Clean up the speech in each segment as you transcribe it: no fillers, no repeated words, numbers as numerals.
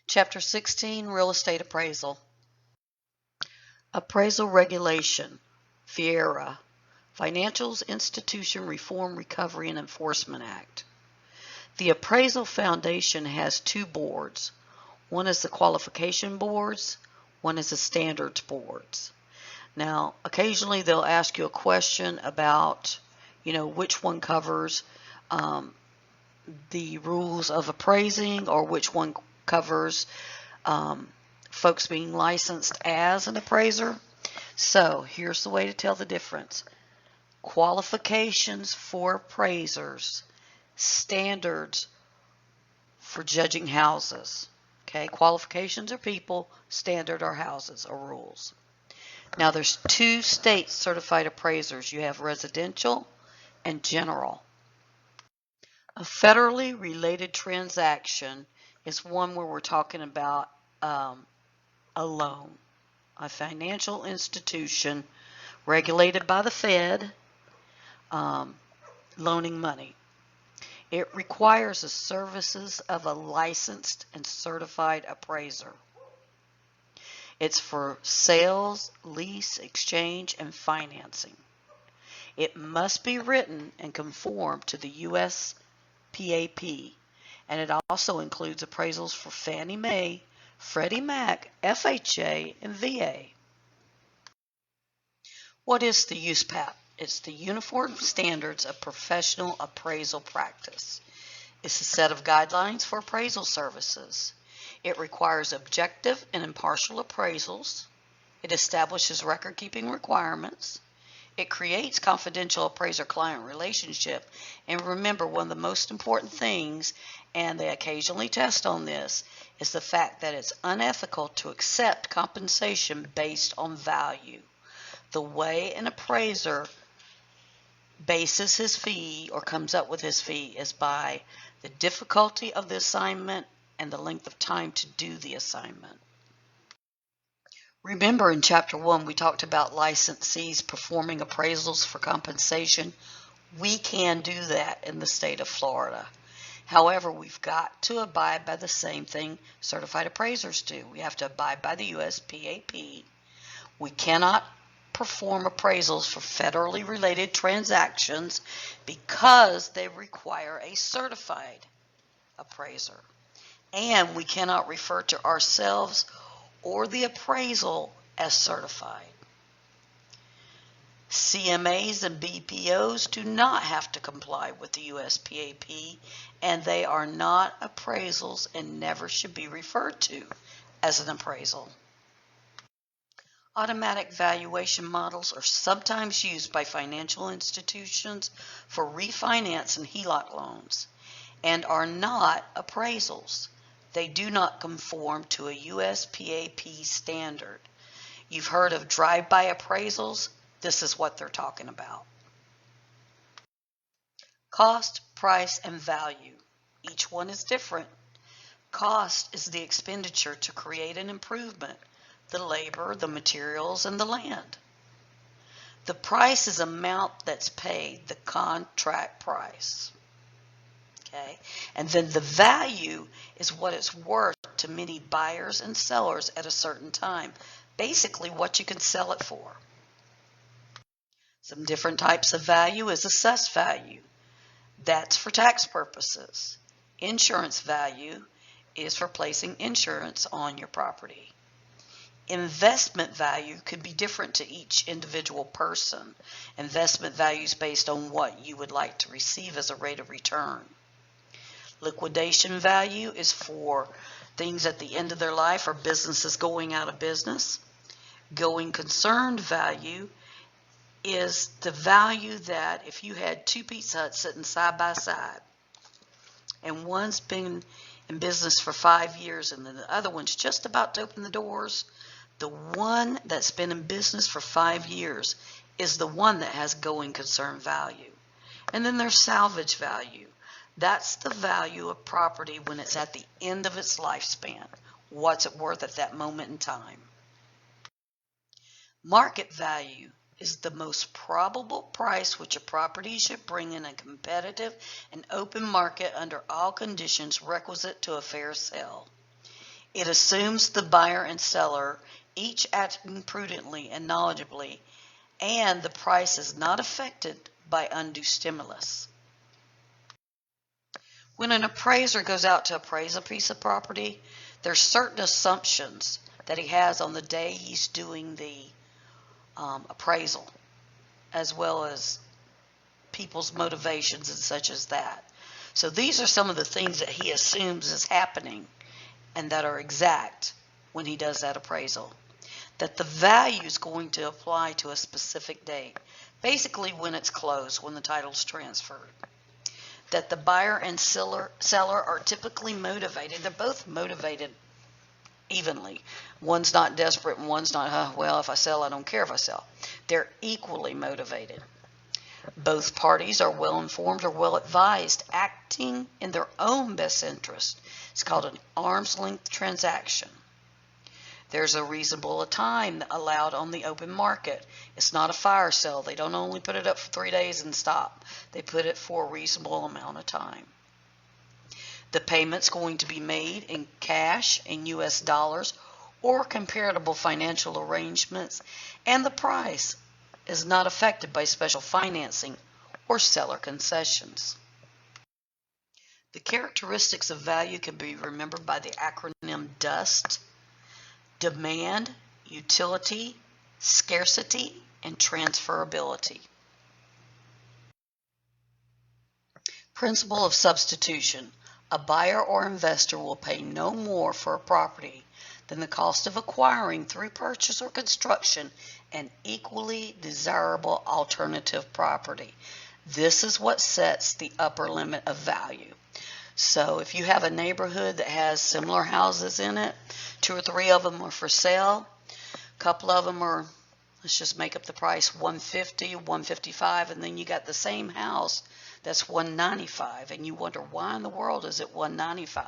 Chapter 16, Real Estate Appraisal. Appraisal Regulation, FIERA, Financial Institution Reform, Recovery, and Enforcement Act. The Appraisal Foundation has two boards. One is the qualification boards, one is the standards boards. Now, occasionally they'll ask you a question about, which one covers the rules of appraising, or which one covers folks being licensed as an appraiser. So here's the way to tell the difference. Qualifications for appraisers, standards for judging houses. Okay, qualifications are people, standard are houses or rules. Now there's two state certified appraisers. You have residential and general. A federally related transaction is one where we're talking about a loan, a financial institution regulated by the Fed, loaning money. It requires the services of a licensed and certified appraiser. It's for sales, lease, exchange, and financing. It must be written and conform to the U.S. PAP, and it also includes appraisals for Fannie Mae, Freddie Mac, FHA, and VA. What is the USPAP? It's the Uniform Standards of Professional Appraisal Practice. It's a set of guidelines for appraisal services. It requires objective and impartial appraisals. It establishes record-keeping requirements. It creates confidential appraiser-client relationship. And remember, one of the most important things, and they occasionally test on this, is the fact that it's unethical to accept compensation based on value. The way an appraiser bases his fee or comes up with his fee is by the difficulty of the assignment and the length of time to do the assignment. Remember, in Chapter 1 we talked about licensees performing appraisals for compensation. We can do that in the state of Florida. However, we've got to abide by the same thing certified appraisers do. We have to abide by the U.S. PAP. We cannot perform appraisals for federally related transactions because they require a certified appraiser. And we cannot refer to ourselves or the appraisal as certified. CMAs and BPOs do not have to comply with the USPAP, and they are not appraisals and never should be referred to as an appraisal. Automatic valuation models are sometimes used by financial institutions for refinance and HELOC loans and are not appraisals. They do not conform to a USPAP standard. You've heard of drive-by appraisals. This is what they're talking about. Cost, price, and value. Each one is different. Cost is the expenditure to create an improvement, the labor, the materials, and the land. The price is amount that's paid, the contract price. Okay? And then the value is what it's worth to many buyers and sellers at a certain time. Basically what you can sell it for. Some different types of value is assessed value. That's for tax purposes. Insurance value is for placing insurance on your property. Investment value could be different to each individual person. Investment value is based on what you would like to receive as a rate of return. Liquidation value is for things at the end of their life or businesses going out of business. Going concern value is the value that if you had two Pizza Huts sitting side by side and one's been in business for 5 years and then the other one's just about to open the doors, the one that's been in business for 5 years is the one that has going concern value. And then there's salvage value. That's the value of property when it's at the end of its lifespan. What's it worth at that moment in time? Market value is the most probable price which a property should bring in a competitive and open market under all conditions requisite to a fair sale. It assumes the buyer and seller each acting prudently and knowledgeably, and the price is not affected by undue stimulus. When an appraiser goes out to appraise a piece of property, there's certain assumptions that he has on the day he's doing the appraisal, as well as people's motivations and such as that. So these are some of the things that he assumes is happening and that are exact when he does that appraisal. That the value is going to apply to a specific date, basically when it's closed, when the title's transferred. That the buyer and seller are typically motivated. They're both motivated evenly. One's not desperate and one's not, well, if I sell, I don't care if I sell. They're equally motivated. Both parties are well informed or well advised, acting in their own best interest. It's called an arm's length transaction. There's a reasonable time allowed on the open market. It's not a fire sale. They don't only put it up for 3 days and stop. They put it for a reasonable amount of time. The payment's going to be made in cash, in US dollars, or comparable financial arrangements, and the price is not affected by special financing or seller concessions. The characteristics of value can be remembered by the acronym DUST: demand, utility, scarcity, and transferability. Principle of substitution. A buyer or investor will pay no more for a property than the cost of acquiring through purchase or construction an equally desirable alternative property. This is what sets the upper limit of value. So if you have a neighborhood that has similar houses in it, 2 or 3 of them are for sale, a couple of them are, let's just make up the price, $150, $155, and then you got the same house that's $195, and you wonder why in the world is it $195?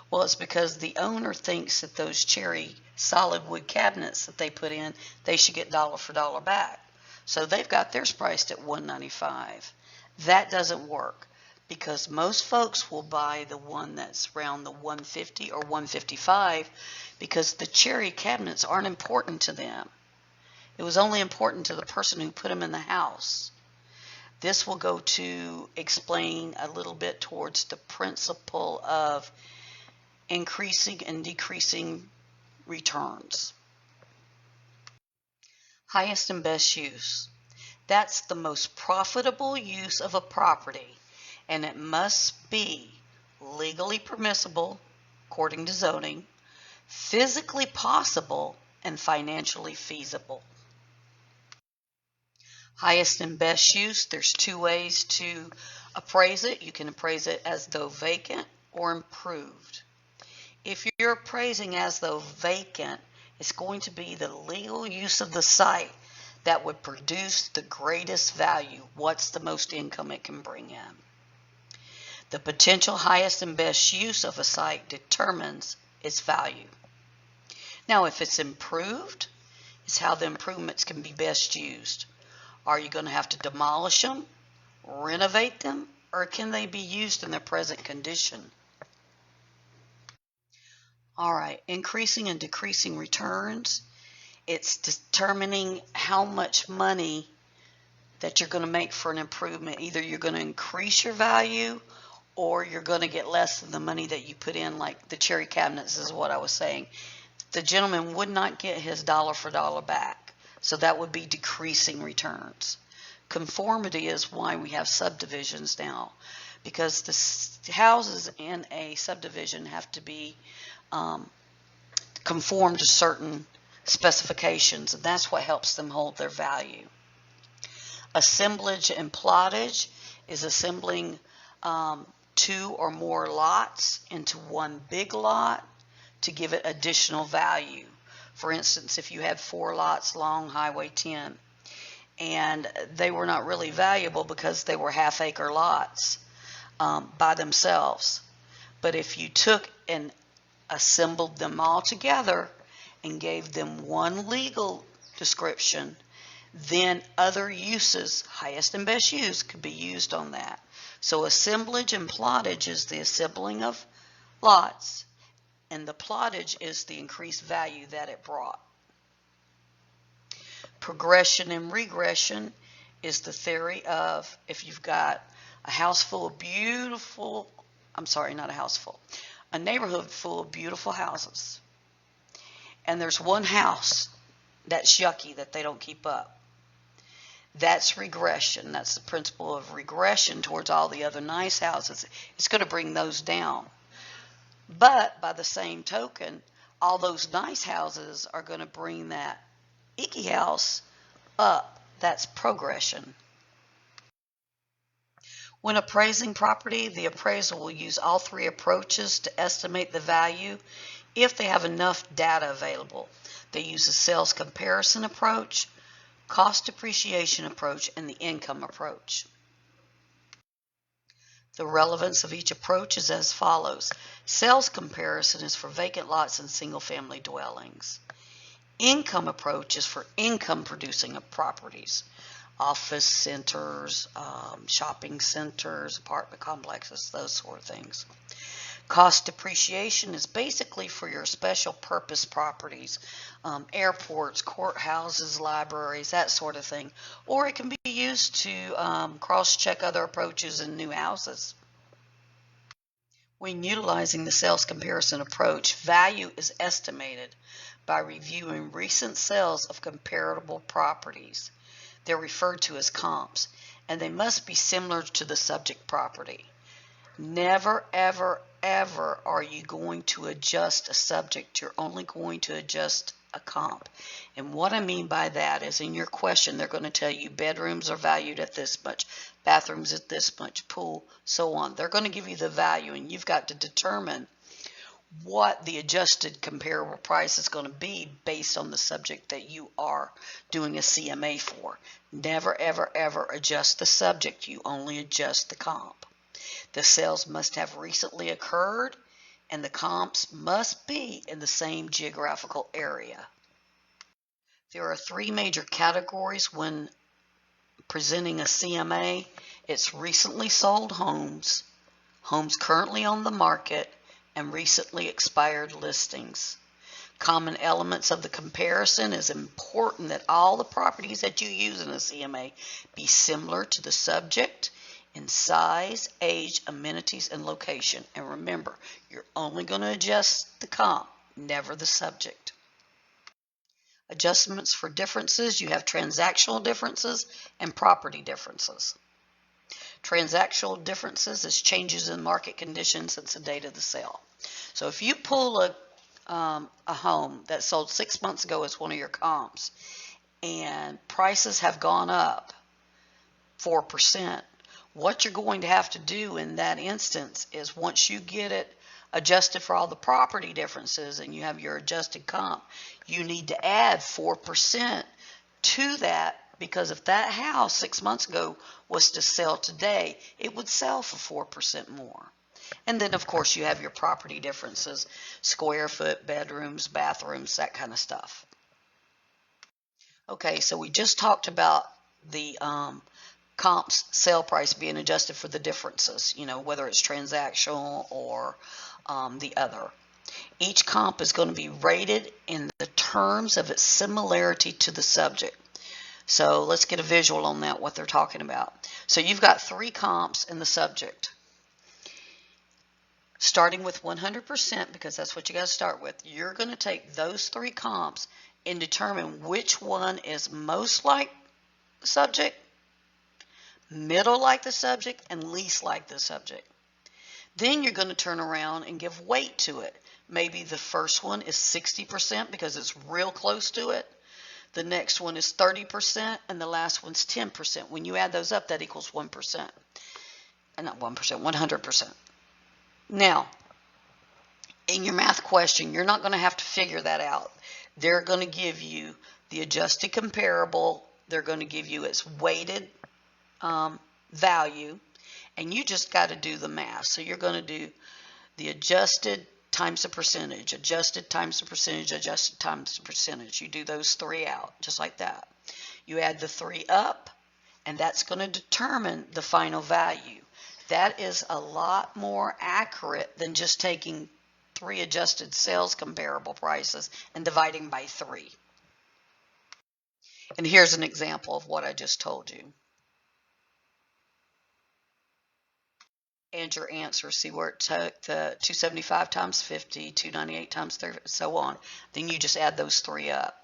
Well, it's because the owner thinks that those cherry solid wood cabinets that they put in, they should get dollar for dollar back. So they've got theirs priced at $195. That doesn't work, because most folks will buy the one that's around the $150 or $155 because the cherry cabinets aren't important to them. It was only important to the person who put them in the house. This will go to explain a little bit towards the principle of increasing and decreasing returns. Highest and best use. That's the most profitable use of a property, and it must be legally permissible, according to zoning, physically possible, and financially feasible. Highest and best use, there's 2 ways to appraise it. You can appraise it as though vacant or improved. If you're appraising as though vacant, it's going to be the legal use of the site that would produce the greatest value. What's the most income it can bring in? The potential highest and best use of a site determines its value. Now, if it's improved, it's how the improvements can be best used. Are you going to have to demolish them, renovate them, or can they be used in their present condition? All right, increasing and decreasing returns. It's determining how much money that you're going to make for an improvement. Either you're going to increase your value or you're going to get less than the money that you put in, like the cherry cabinets is what I was saying. The gentleman would not get his dollar for dollar back. So that would be decreasing returns. Conformity is why we have subdivisions now, because the houses in a subdivision have to be conform to certain specifications, and that's what helps them hold their value. Assemblage and plottage is assembling 2 or more lots into one big lot to give it additional value. For instance, if you had 4 lots along Highway 10 and they were not really valuable because they were half-acre lots by themselves. But if you took and assembled them all together and gave them one legal description, then other uses, highest and best use, could be used on that. So assemblage and plottage is the assembling of lots and the plottage is the increased value that it brought. Progression and regression is the theory of if you've got a house full of beautiful, a neighborhood full of beautiful houses, and there's one house that's yucky that they don't keep up. That's regression. That's the principle of regression towards all the other nice houses. It's going to bring those down. But by the same token, all those nice houses are going to bring that icky house up. That's progression. When appraising property, the appraiser will use all three approaches to estimate the value if they have enough data available. They use a sales comparison approach, cost depreciation approach, and the income approach. The relevance of each approach is as follows. Sales comparison is for vacant lots and single-family dwellings. Income approach is for income-producing properties, office centers, shopping centers, apartment complexes, those sort of things. Cost depreciation is basically for your special purpose properties, airports, courthouses, libraries, that sort of thing. Or it can be used to cross-check other approaches in new houses. When utilizing the sales comparison approach, value is estimated by reviewing recent sales of comparable properties. They're referred to as comps, and they must be similar to the subject property. Never, ever, ever are you going to adjust a subject. You're only going to adjust a comp. And what I mean by that is in your question, they're going to tell you bedrooms are valued at this much, bathrooms at this much, pool, so on. They're going to give you the value, and you've got to determine what the adjusted comparable price is going to be based on the subject that you are doing a CMA for. Never, ever, ever adjust the subject. You only adjust the comp. The sales must have recently occurred, and the comps must be in the same geographical area. There are three major categories when presenting a CMA. It's recently sold homes, homes currently on the market, and recently expired listings. Common elements of the comparison is important that all the properties that you use in a CMA be similar to the subject in size, age, amenities, and location. And remember, you're only going to adjust the comp, never the subject. Adjustments for differences, you have transactional differences and property differences. Transactional differences is changes in market conditions since the date of the sale. So if you pull a home that sold 6 months ago as one of your comps and prices have gone up 4%, what you're going to have to do in that instance is once you get it adjusted for all the property differences and you have your adjusted comp, you need to add 4% to that, because if that house 6 months ago was to sell today, it would sell for 4% more. And then, of course, you have your property differences, square foot, bedrooms, bathrooms, that kind of stuff. Okay, so we just talked about the comp's sale price being adjusted for the differences, whether it's transactional or the other. Each comp is going to be rated in the terms of its similarity to the subject. So let's get a visual on that, what they're talking about. So you've got three comps in the subject. Starting with 100%, because that's what you got to start with, you're going to take those three comps and determine which one is most like the subject, middle like the subject, and least like the subject. Then you're going to turn around and give weight to it. Maybe the first one is 60% because it's real close to it. The next one is 30%, and the last one's 10%. When you add those up, that equals 1%. And not 1%, 100%. Now, in your math question, you're not going to have to figure that out. They're going to give you the adjusted comparable. They're going to give you its weighted value, and you just got to do the math. So you're going to do the adjusted times the percentage, adjusted times the percentage, adjusted times the percentage. You do those three out, just like that. You add the three up, and that's going to determine the final value. That is a lot more accurate than just taking 3 adjusted sales comparable prices and dividing by 3. And here's an example of what I just told you. And your answer, see where it took the 275 times 50, 298 times 30, so on. Then you just add those 3 up.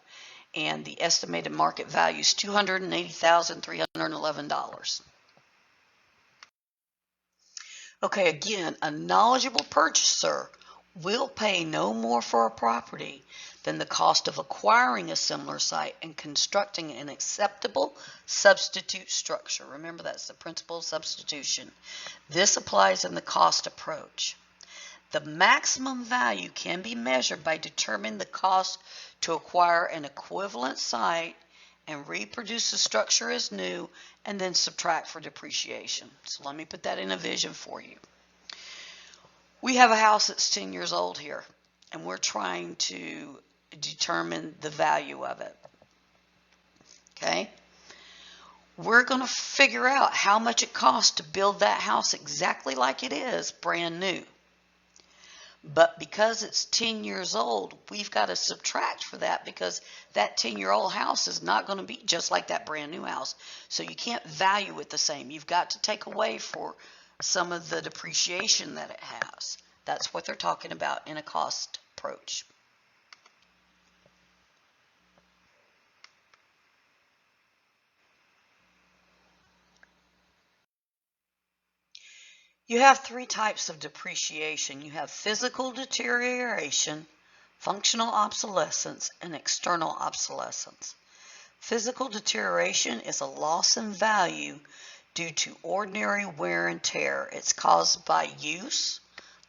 And the estimated market value is $280,311. Okay, again, a knowledgeable purchaser will pay no more for a property than the cost of acquiring a similar site and constructing an acceptable substitute structure. Remember, that's the principle of substitution. This applies in the cost approach. The maximum value can be measured by determining the cost to acquire an equivalent site and reproduce the structure as new, and then subtract for depreciation. So let me put that in a vision for you. We have a house that's 10 years old here, and we're trying to determine the value of it. Okay? We're going to figure out how much it costs to build that house exactly like it is, brand new. But because it's 10 years old, we've got to subtract for that, because that 10-year-old house is not going to be just like that brand new house. So you can't value it the same. You've got to take away for some of the depreciation that it has. That's what they're talking about in a cost approach. You have 3 types of depreciation. You have physical deterioration, functional obsolescence, and external obsolescence. Physical deterioration is a loss in value due to ordinary wear and tear. It's caused by use,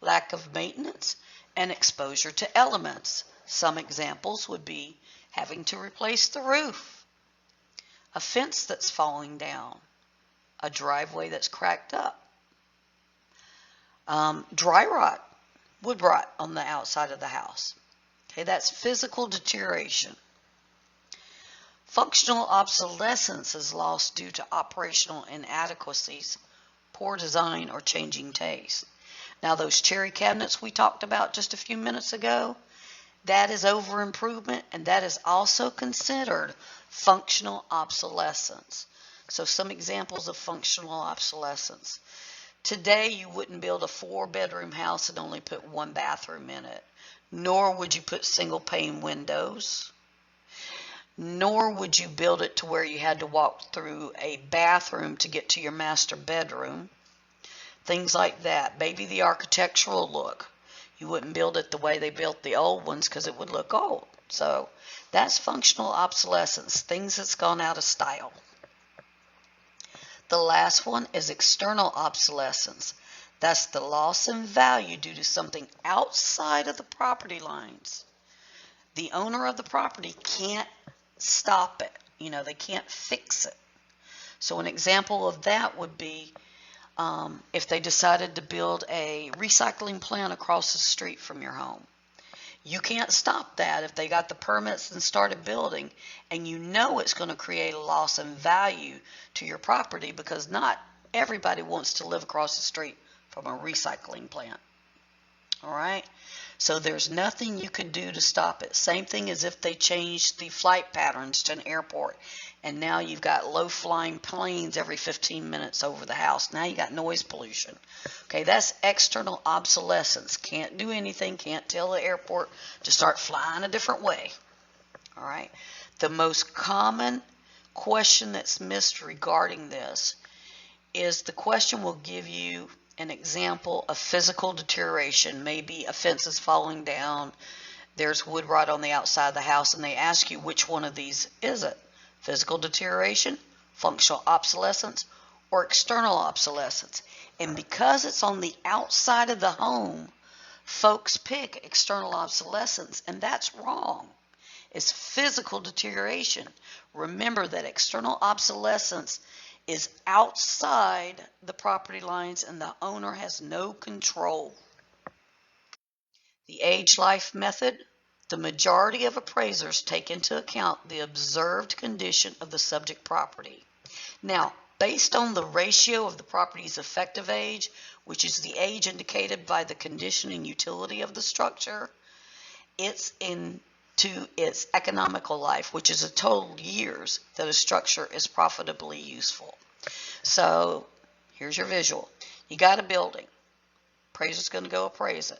lack of maintenance, and exposure to elements. Some examples would be having to replace the roof, a fence that's falling down, a driveway that's cracked up, dry rot, wood rot on the outside of the house. Okay, that's physical deterioration. Functional obsolescence is lost due to operational inadequacies, poor design, or changing taste. Now, those cherry cabinets we talked about just a few minutes ago, that is over improvement, and that is also considered functional obsolescence. So some examples of functional obsolescence. Today, you wouldn't build a 4-bedroom house and only put 1 bathroom in it, nor would you put single pane windows, nor would you build it to where you had to walk through a bathroom to get to your master bedroom. Things like that. Maybe the architectural look. You wouldn't build it the way they built the old ones because it would look old. So that's functional obsolescence, things that's gone out of style. The last one is external obsolescence. That's the loss in value due to something outside of the property lines. The owner of the property can't stop it. They can't fix it. So an example of that would be if they decided to build a recycling plant across the street from your home. You can't stop that if they got the permits and started building, and it's going to create a loss in value to your property, because not everybody wants to live across the street from a recycling plant. All right? So there's nothing you can do to stop it. Same thing as if they changed the flight patterns to an airport, and now you've got low-flying planes every 15 minutes over the house. Now you got noise pollution. Okay, that's external obsolescence. Can't do anything, can't tell the airport to start flying a different way. All right. The most common question that's missed regarding this is the question will give you an example of physical deterioration. Maybe a fence is falling down, there's wood rot on the outside of the house, and they ask you which one of these is it? Physical deterioration, functional obsolescence, or external obsolescence. And because it's on the outside of the home, folks pick external obsolescence, and that's wrong. It's physical deterioration. Remember that external obsolescence is outside the property lines and the owner has no control. The age-life method. The majority of appraisers take into account the observed condition of the subject property. Now, based on the ratio of the property's effective age, which is the age indicated by the condition and utility of the structure, it's into its economical life, which is the total years that a structure is profitably useful. So here's your visual. You got a building. Appraiser's going to go appraise it.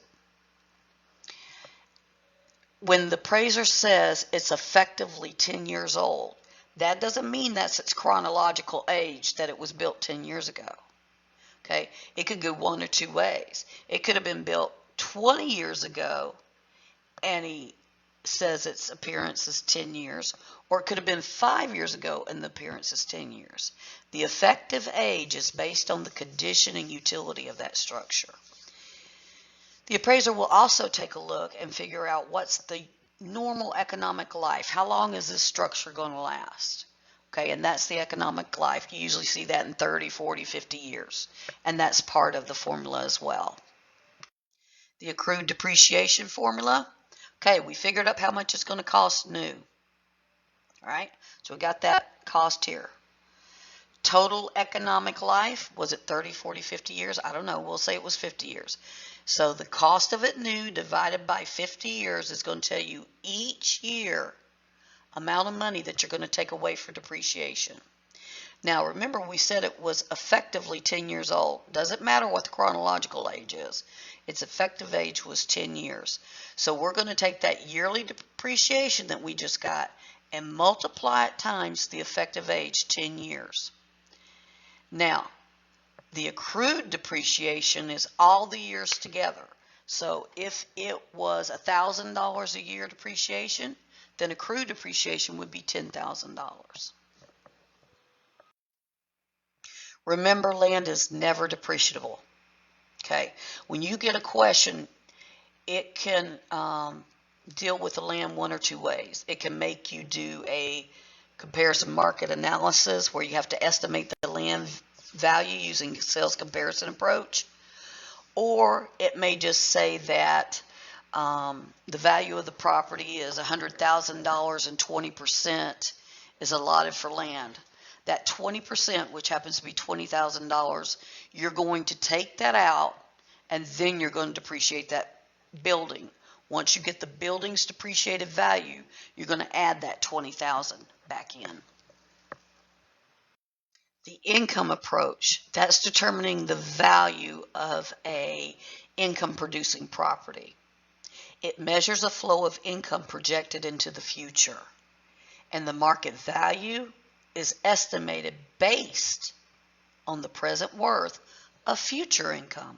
When the appraiser says it's effectively 10 years old, that doesn't mean that's its chronological age, that it was built 10 years ago. Okay? It could go one or two ways. It could have been built 20 years ago, and he says its appearance is 10 years, or it could have been 5 years ago and the appearance is 10 years. The effective age is based on the condition and utility of that structure. The appraiser will also take a look and figure out what's the normal economic life. How long is this structure going to last? Okay, and that's the economic life. You usually see that in 30, 40, 50 years, and that's part of the formula as well. The accrued depreciation formula. Okay, we figured up how much it's going to cost new. All right, so we got that cost here. Total economic life, was it 30, 40, 50 years? I don't know. We'll say it was 50 years. So the cost of it new divided by 50 years is going to tell you each year amount of money that you're going to take away for depreciation. Now remember, we said it was effectively 10 years old. Doesn't matter what the chronological age is. Its effective age was 10 years. So we're going to take that yearly depreciation that we just got and multiply it times the effective age, 10 years. Now, the accrued depreciation is all the years together. So if it was $1,000 a year depreciation, then accrued depreciation would be $10,000. Remember, land is never depreciable. Okay, when you get a question, it can deal with the land one or two ways. It can make you do a comparison market analysis where you have to estimate the land value using sales comparison approach, or it may just say that the value of the property is $100,000 and 20% is allotted for land. That 20%, which happens to be $20,000, you're going to take that out and then you're going to depreciate that building. Once you get the building's depreciated value, you're going to add that $20,000 back in. The income approach, that's determining the value of a income producing property. It measures a flow of income projected into the future, and the market value is estimated based on the present worth of future income.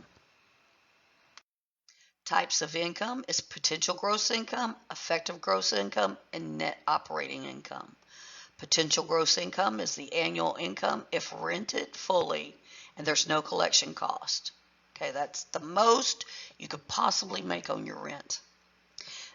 Types of income is potential gross income, effective gross income, and net operating income. Potential gross income is the annual income if rented fully and there's no collection cost. Okay, that's the most you could possibly make on your rent.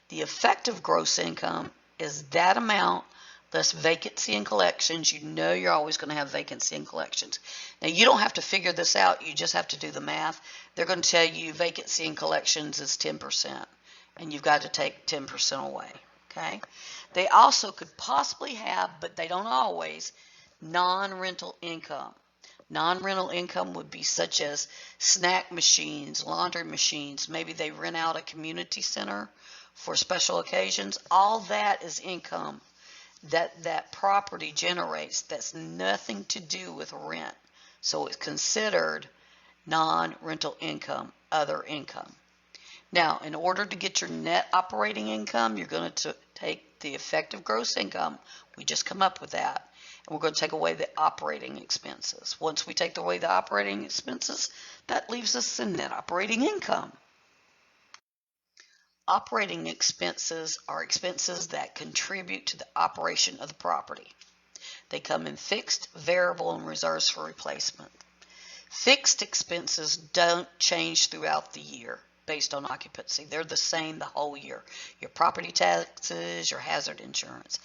The effective gross income is that amount less vacancy and collections. You know you're always going to have vacancy and collections. Now, you don't have to figure this out. You just have to do the math. They're going to tell you vacancy and collections is 10%, and you've got to take 10% away. Okay? They also could possibly have, but they don't always, non-rental income. Non-rental income would be such as snack machines, laundry machines. Maybe they rent out a community center for special occasions. All that is income that property generates that's nothing to do with rent. So it's considered non-rental income, other income. Now, in order to get your net operating income, you're going to take the effective gross income. We just come up with that. And we're going to take away the operating expenses. Once we take away the operating expenses, that leaves us in net operating income. Operating expenses are expenses that contribute to the operation of the property. They come in fixed, variable, and reserves for replacement. Fixed expenses don't change throughout the year based on occupancy. They're the same the whole year. Your property taxes, your hazard insurance.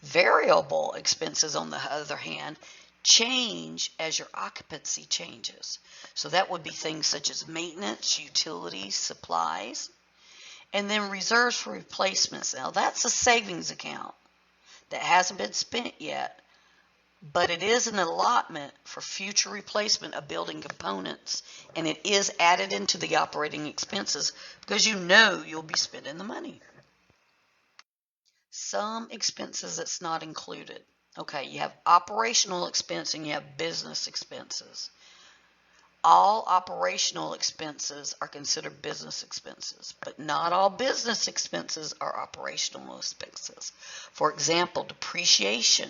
Variable expenses, on the other hand, change as your occupancy changes. So that would be things such as maintenance, utilities, supplies. And then reserves for replacements. Now that's a savings account that hasn't been spent yet. but it is an allotment for future replacement of building components, and it is added into the operating expenses because you know you'll be spending the money. Some expenses that's not included. Okay, you have operational expense and you have business expenses. All operational expenses are considered business expenses, but not all business expenses are operational expenses. For example, depreciation,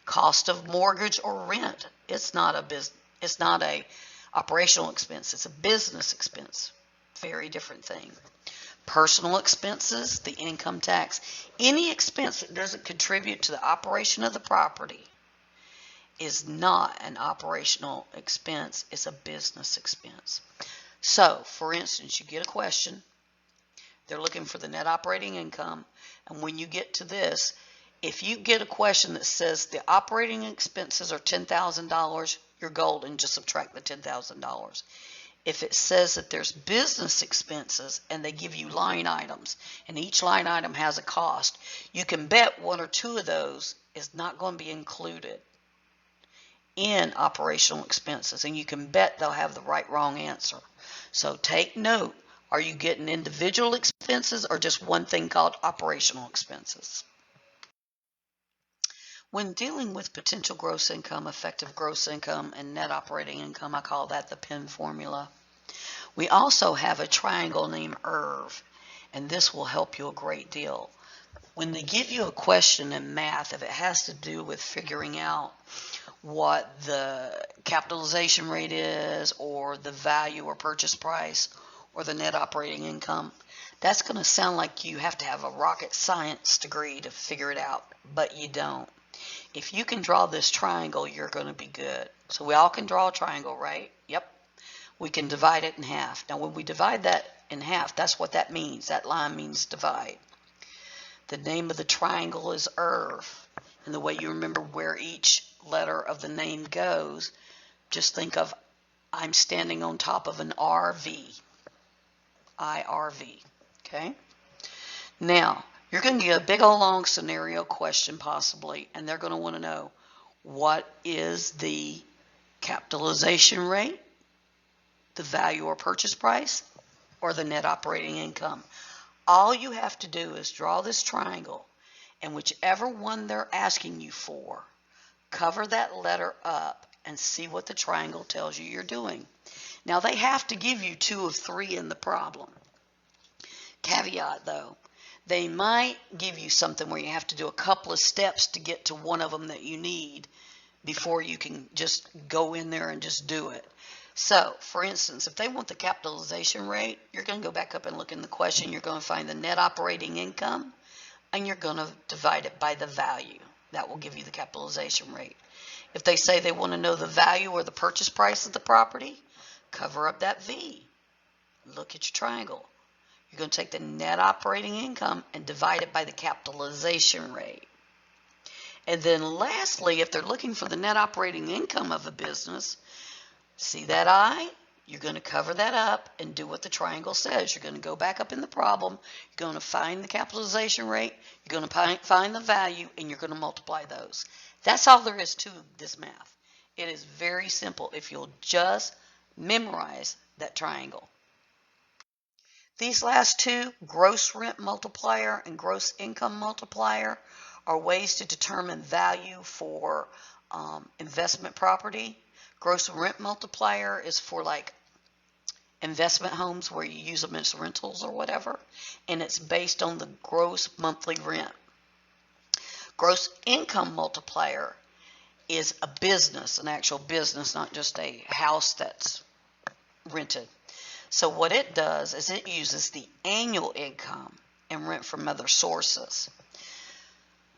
cost of mortgage or rent. It's not a operational expense. It's a business expense. Very different thing. Personal expenses, the income tax, any expense that doesn't contribute to the operation of the property is not an operational expense, it's a business expense. So, for instance, you get a question, they're looking for the net operating income, and when you get to this, if you get a question that says the operating expenses are $10,000, you're golden, just subtract the $10,000. If it says that there's business expenses and they give you line items and each line item has a cost, you can bet one or two of those is not going to be included in operational expenses, and you can bet they'll have the right wrong answer. So take note, are you getting individual expenses or just one thing called operational expenses? When dealing with potential gross income, effective gross income, and net operating income, I call that the PIN formula. We also have a triangle named IRV, and this will help you a great deal. When they give you a question in math, if it has to do with figuring out what the capitalization rate is, or the value or purchase price, or the net operating income, that's going to sound like you have to have a rocket science degree to figure it out, but you don't. If you can draw this triangle, you're going to be good. So we all can draw a triangle, right? Yep. We can divide it in half. Now when we divide that in half, that's what that means. That line means divide. The name of the triangle is IRV. And the way you remember where each letter of the name goes, just think of I'm standing on top of an RV. IRV. Okay? Now, you're going to get a big old long scenario question possibly, and they're going to want to know what is the capitalization rate, the value or purchase price, or the net operating income. All you have to do is draw this triangle, and whichever one they're asking you for, cover that letter up and see what the triangle tells you you're doing. Now they have to give you 2 of 3 in the problem. Caveat though, they might give you something where you have to do a couple of steps to get to one of them that you need before you can just go in there and just do it. So, for instance, if they want the capitalization rate, you're going to go back up and look in the question. You're going to find the net operating income, and you're going to divide it by the value. That will give you the capitalization rate. If they say they want to know the value or the purchase price of the property, cover up that V. Look at your triangle. You're going to take the net operating income and divide it by the capitalization rate. And then lastly, if they're looking for the net operating income of a business, see that I? You're going to cover that up and do what the triangle says. You're going to go back up in the problem. You're going to find the capitalization rate. You're going to find the value, and you're going to multiply those. That's all there is to this math. It is very simple if you'll just memorize that triangle. These last two, gross rent multiplier and gross income multiplier, are ways to determine value for investment property. Gross rent multiplier is for like investment homes where you use them as rentals or whatever, and it's based on the gross monthly rent. Gross income multiplier is a business, an actual business, not just a house that's rented. So what it does is it uses the annual income and rent from other sources.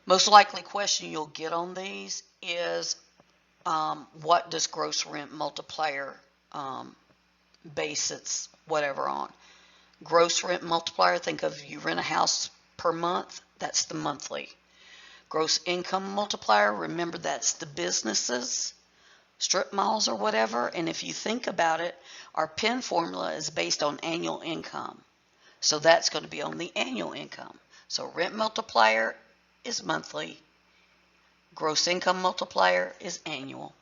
Most likely question you'll get on these is what does gross rent multiplier base its whatever on? Gross rent multiplier, think of you rent a house per month, that's the monthly. Gross income multiplier, remember that's the businesses, strip malls or whatever, and if you think about it, our PIN formula is based on annual income. So that's going to be on the annual income. So rent multiplier is monthly. Gross income multiplier is annual.